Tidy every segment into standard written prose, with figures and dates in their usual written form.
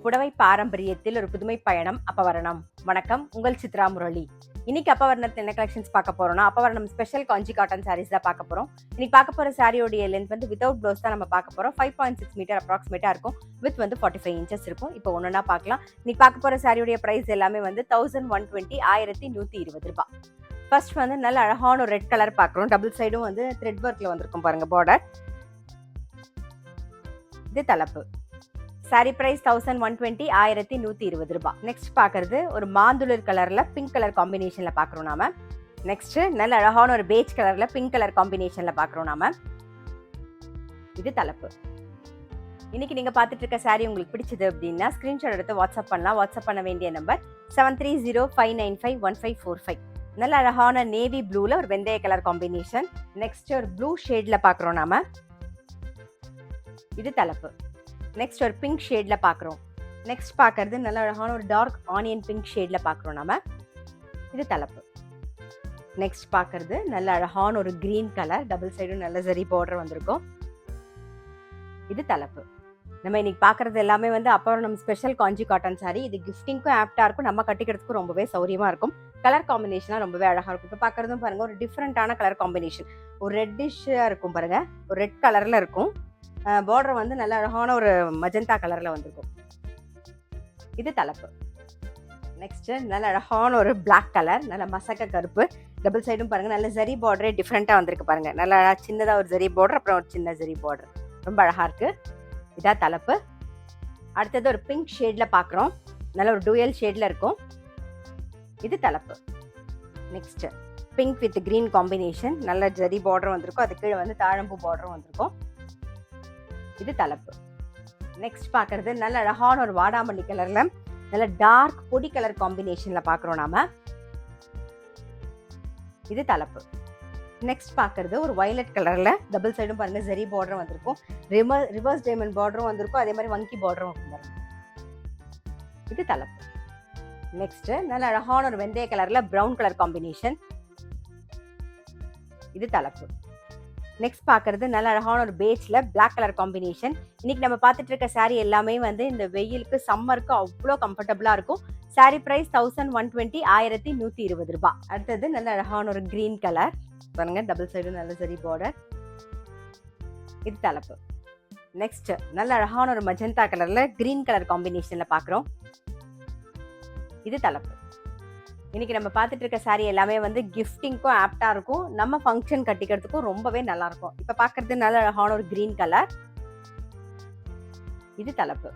புடவை பாரம்பரியத்தில் ஒரு புதுமை பயணம் அப்பவரணம். வணக்கம், உங்கள் சித்ரா முரளி. இன்னைக்கு அப்பவரணத்தில் என்ன கலெக்ஷன்ஸ் பார்க்க போறோம்னா, அப்பவரணம் ஸ்பெஷல் காஞ்சி காட்டன் சாரீஸ் தான் பார்க்க போறோம். இன்னைக்கு பார்க்க போற சாரியோடைய லென்த் வந்து வித்வுட் ப்ளவுஸ் தான் நம்ம பார்க்க போறோம். 5.6 மீட்டர் அப்ராக்சிமேட்டா இருக்கும். வித் வந்து 45 இன்ச்சஸ் இருக்கும். இப்போ ஒன்னொன்னா பார்க்கலாம். இன்னைக்கு பார்க்க போற சாரியோடைய பிரைஸ் எல்லாமே வந்து 1120 1120 ரூபாய். ஃபர்ஸ்ட் வந்து நல்ல அழகான ஒரு ரெட் கலர் பார்க்குறோம். டபுள் சைடும் வந்து த்ரெட் ஒர்க்ல வந்திருக்கும் பாருங்க பார்டர். இது தலைப்பு. சாரி பிரைஸ் 1120 1120 ரூபாய். நெக்ஸ்ட் பார்க்கறது ஒரு மாந்துளிர் கலர்ல பிங்க் கலர் காம்பினேஷன்ல பார்க்குறோம் நாம. நெக்ஸ்ட் நல்ல அழகான ஒரு பேஜ் கலர்ல பிங்க் கலர் காம்பினேஷன்ல பார்க்குறோம் நாம. இது தலைப்பு. இன்னைக்கு நீங்க பார்த்துட்டு இருக்க சாரி உங்களுக்கு பிடிச்சது அப்படின்னா ஸ்கிரீன்ஷாட் எடுத்து வாட்ஸ்அப் பண்ணலாம். வாட்ஸ்அப் பண்ண வேண்டிய நம்பர் 7305951545. நல்ல அழகான நேவி ப்ளூல ஒரு வெந்தய கலர் காம்பினேஷன். நெக்ஸ்ட் ஒரு ப்ளூ ஷேட்ல பார்க்குறோம் நாம. இது தலைப்பு. நெக்ஸ்ட் ஒரு பிங்க் ஷேட்ல பார்க்குறோம். நெக்ஸ்ட் பார்க்கறது நல்ல அழகான ஒரு டார்க் ஆனியன் பிங்க் ஷேட்ல பார்க்குறோம் நாம. இது தலைப்பு. நெக்ஸ்ட் பார்க்கறது நல்ல அழகான ஒரு கிரீன் கலர், டபுள் சைடும் நல்ல ஜரி பார்டர் வந்திருக்கும். இது தலைப்பு. நம்ம இன்னைக்கு பார்க்கறது எல்லாமே வந்து அப்பவரணம் ஸ்பெஷல் காஞ்சி காட்டன் சாரி. இது கிஃப்டிங்க்கும் ஆப்டா இருக்கும், நம்ம கட்டிக்கிறதுக்கும் ரொம்பவே சௌரியமா இருக்கும். கலர் காம்பினேஷனா ரொம்பவே அழகா இருக்கும். இப்போ பார்க்கறதும் பாருங்க ஒரு டிஃப்ரெண்டான கலர் காம்பினேஷன். ஒரு ரெட்டிஷா இருக்கும் பாருங்க, ஒரு ரெட் கலர்ல இருக்கும். பார்டர் வந்து நல்ல அழகான ஒரு மஜந்தா கலர்ல வந்திருக்கும். இது தலைப்பு. நெக்ஸ்ட் நல்ல அழகான ஒரு பிளாக் கலர், நல்ல மசக்க கருப்பு, டபுள் சைடும் பாருங்க நல்ல ஜரி பார்டரே டிஃப்ரெண்டா வந்திருக்கு பாருங்க. நல்ல சின்னதா ஒரு ஜரி பார்டர், அப்புறம் ஒரு சின்ன ஜரி பார்டர், ரொம்ப அழகா இருக்கு. இதான் தலைப்பு. அடுத்தது ஒரு பிங்க் ஷேட்ல பாக்குறோம், நல்ல ஒரு டூயல் ஷேட்ல இருக்கும். இது தலைப்பு. Next pink with green combination, நல்ல ஜரி பார்டர் வந்திருக்கும். அது கீழே வந்து தாழம்பூ பார்டரும் வந்திருக்கும். இது தலைப்பு. நெக்ஸ்ட் பார்க்கறது நல்ல அழகான ஒரு வாடாமல்லி கலர்ல நல்ல டார்க் பொடி கலர் காம்பினேஷன்ல பார்க்குறோம் நாம. இது தலைப்பு. நெக்ஸ்ட் பார்க்கறது ஒரு வயலட் கலர்ல டபுள் சைடும் பாருங்க ஜரி பார்டரும் வந்திருக்கும். ரிவர்ஸ் டைமண்ட் பார்டரும் வந்திருக்கும். அதே மாதிரி வங்கி பார்டரும் வரும். இது தலைப்பு. நெக்ஸ்ட் நல்ல அழகான ஒரு வெந்தய கலர்ல பிரவுன் கலர் காம்பினேஷன். இது தலைப்பு. நெக்ஸ்ட் பார்க்கறது நல்ல அழகான ஒரு பேஜ்ல பிளாக் கலர் காம்பினேஷன். இன்னைக்கு நம்ம பார்த்துட்டு இருக்க சாரி எல்லாமே வந்து இந்த வெயிலுக்கு சம்மருக்கு அவ்வளோ கம்ஃபர்டபுளா இருக்கும். சாரி பிரைஸ் 1120 1120 ரூபாய். அடுத்தது நல்ல அழகான ஒரு கிரீன் கலர் பாருங்க, டபுள் சைடு நல்ல சரி பார்டர். இது தலைப்பு. நெக்ஸ்ட் நல்ல அழகான ஒரு மஜந்தா கலர்ல கிரீன் கலர் காம்பினேஷன்ல பார்க்குறோம். இது தலைப்பு. இன்னைக்கு நம்ம பார்த்துட்டு இருக்க சாரி எல்லாமே வந்து கிஃப்டிங்க்கும் ஆப்டா இருக்கும், நம்ம ஃபங்க்ஷன் கட்டிக்கிறதுக்கும் ரொம்பவே நல்லா இருக்கும். இப்ப பார்க்கறது நல்ல அழகான ஒரு கிரீன் கலர். இது தலைப்பு.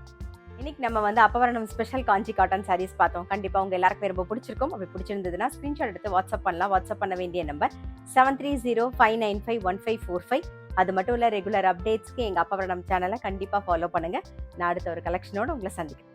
இன்னைக்கு நம்ம வந்து அப்பவரணம் ஸ்பெஷல் காஞ்சி காட்டன் சாரீஸ் பார்த்தோம். கண்டிப்பா உங்க எல்லாருக்கும் ரொம்ப பிடிச்சிருக்கும். அப்படி பிடிச்சிருந்ததுன்னா ஸ்கிரீன்ஷாட் எடுத்து வாட்ஸ்அப் பண்ணலாம். வாட்ஸ்அப் பண்ண வேண்டிய நம்பர் 7305951545. அது மட்டும் இல்ல, ரெகுலர் அப்டேட்ஸ்க்கு எங்க அப்பவரணம் சேனலை கண்டிப்பா ஃபாலோ பண்ணுங்க. நான் அடுத்த ஒரு கலெக்ஷனோட உங்களை சந்திக்கிறேன்.